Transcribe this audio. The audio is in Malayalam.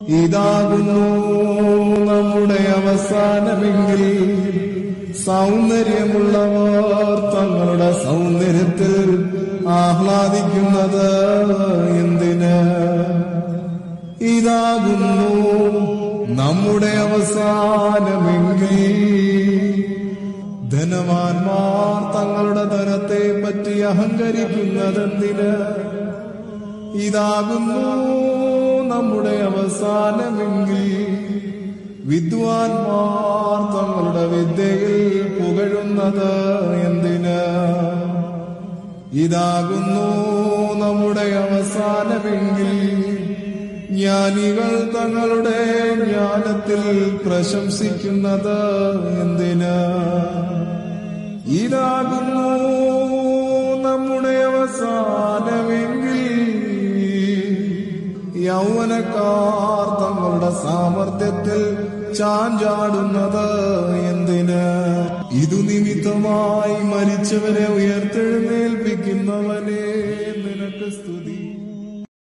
ഇതാകുന്നു നമ്മുടെ അവസാനമെങ്കിൽ സൗന്ദര്യമുള്ളവർ തങ്ങളുടെ സൗന്ദര്യത്തിൽ ആഹ്ലാദിക്കുന്നത് എന്തിന്? ഇതാകുന്നു നമ്മുടെ അവസാനമെങ്കിൽ ധനവാന്മാർ തങ്ങളുടെ ധനത്തെ പറ്റി അഹങ്കരിക്കുന്നതെന്തിന്? ഇതാകുന്നു നമ്മുടെ അവസാനമെങ്കിൽ വിദ്വാൻമാർ തങ്ങളുടെ വിദ്യയിൽ പുകഴുന്നത് എന്തിന്? ഇതാകുന്നു നമ്മുടെ അവസാനമെങ്കിൽ ജ്ഞാനികൾ തങ്ങളുടെ ജ്ഞാനത്തിൽ പ്രശംസിക്കുന്നത് എന്തിന്? ഇതാകുന്നു നമ്മുടെ അവസാനമെങ്കിൽ യൗവനക്കാർ തങ്ങളുടെ സാമർത്ഥ്യത്തിൽ ചാഞ്ചാടുന്നത് എന്തിന്? ഇതു നിമിത്തമായി മരിച്ചവരെ ഉയർത്തെഴുന്നേൽപ്പിക്കുന്നവനെ നിനക്ക് സ്തുതി.